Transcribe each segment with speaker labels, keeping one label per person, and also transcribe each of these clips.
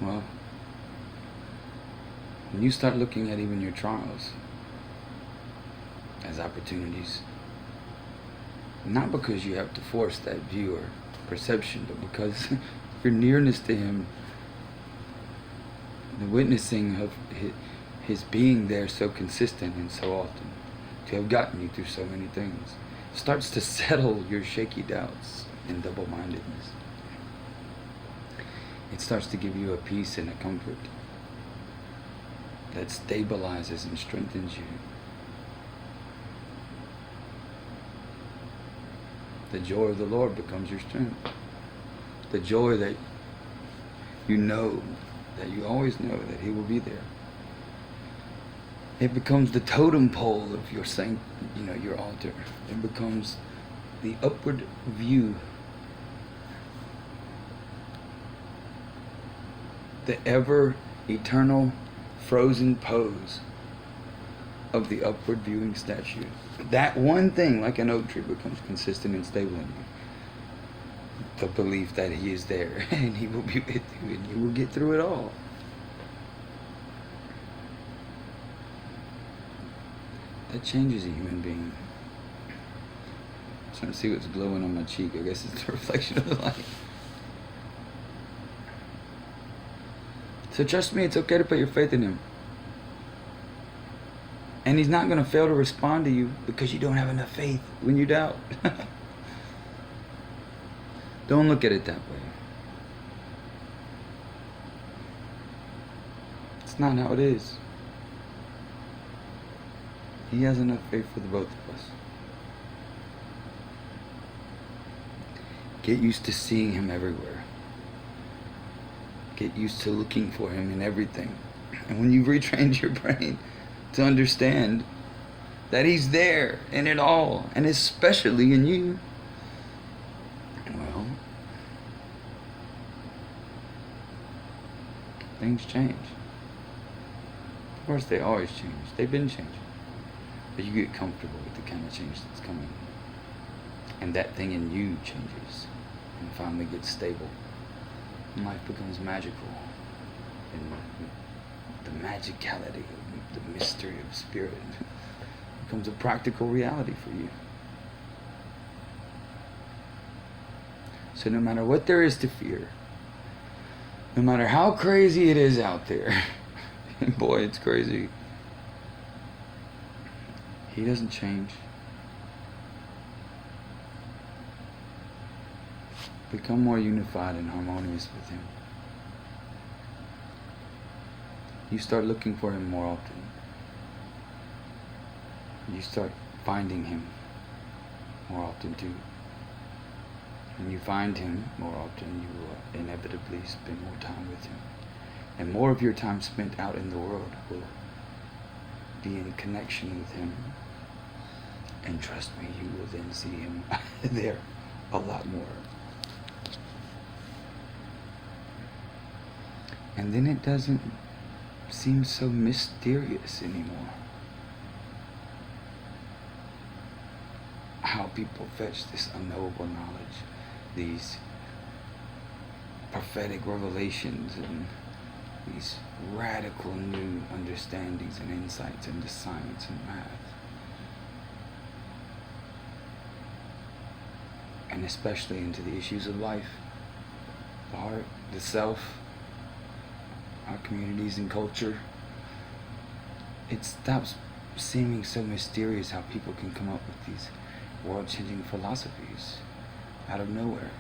Speaker 1: Well, when you start looking at even your trials as opportunities, not because you have to force that view or perception, but because your nearness to Him, the witnessing of His being there so consistent and so often, to have gotten you through so many things, starts to settle your shaky doubts and double-mindedness. It starts to give you a peace and a comfort that stabilizes and strengthens you. The joy of the Lord becomes your strength. The joy that you know, that you always know that He will be there. It becomes the totem pole of your your altar. It becomes the upward view, the ever eternal frozen pose of the upward viewing statue. That one thing, like an oak tree, becomes consistent and stable in you. The belief that He is there and He will be with you and you will get through it all. That changes a human being. I'm trying to see what's glowing on my cheek. I guess it's the reflection of the light. So trust me, it's okay to put your faith in Him. And He's not going to fail to respond to you because you don't have enough faith when you doubt. Don't look at it that way. It's not how it is. He has enough faith for the both of us. Get used to seeing Him everywhere. Get used to looking for Him in everything. And when you've retrained your brain to understand that He's there in it all, and especially in you, well, things change. Of course, they always change. They've been changing. But you get comfortable with the kind of change that's coming. And that thing in you changes and finally gets stable. And life becomes magical. And the magicality of the mystery of spirit becomes a practical reality for you. So no matter what there is to fear, no matter how crazy it is out there, and boy, it's crazy, He doesn't change. Become more unified and harmonious with Him. You start looking for Him more often. You start finding Him more often too. When you find Him more often, you will inevitably spend more time with Him. And more of your time spent out in the world will be in connection with Him. And trust me, you will then see Him there a lot more. And then it doesn't seem so mysterious anymore. How people fetch this unknowable knowledge, these prophetic revelations, and these radical new understandings and insights into science and math. And especially into the issues of life, the heart, the self, our communities and culture. It stops seeming so mysterious how people can come up with these world-changing philosophies out of nowhere.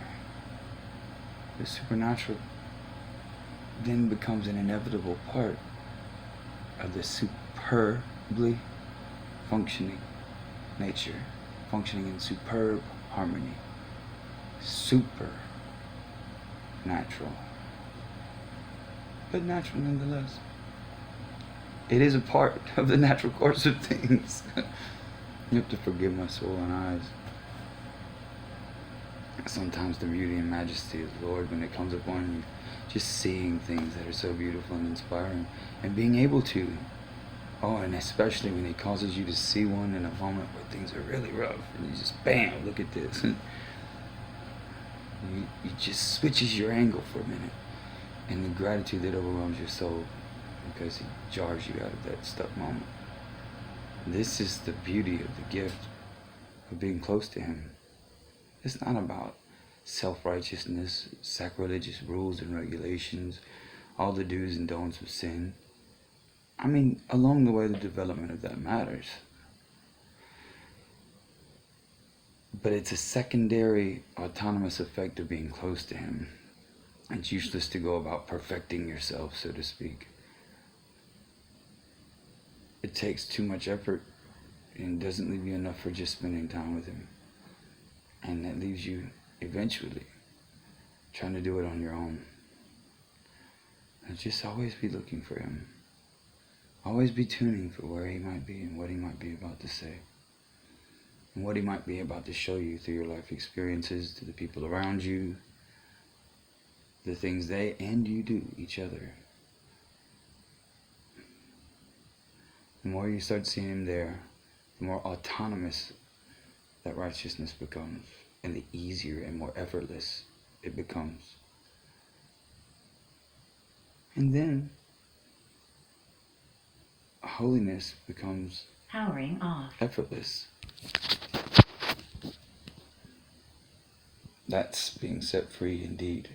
Speaker 1: The supernatural then becomes an inevitable part of the superbly functioning nature, functioning in superb harmony. Super natural, but natural nonetheless. It is a part of the natural course of things. You have to forgive my soul and eyes. Sometimes the beauty and majesty of the Lord, when it comes upon you, just seeing things that are so beautiful and inspiring, and being able to, and especially when He causes you to see one in a moment where things are really rough, and you just, bam, look at this. You just switches your angle for a minute, and the gratitude that overwhelms your soul because he jars you out of that stuck moment. This is the beauty of the gift of being close to him. It's not about self-righteousness, sacrilegious rules and regulations, all the do's and don'ts of sin. I mean, along the way, the development of that matters. But it's a secondary, autonomous effect of being close to him. It's useless to go about perfecting yourself, so to speak. It takes too much effort and doesn't leave you enough for just spending time with him. And that leaves you eventually trying to do it on your own. And just always be looking for him. Always be tuning for where he might be and what he might be about to say. And what he might be about to show you through your life experiences, to the people around you, the things they and you do each other. The more you start seeing him there, the more autonomous that righteousness becomes, and the easier and more effortless it becomes. And then holiness becomes
Speaker 2: powering off.
Speaker 1: Effortless. That's being set free indeed.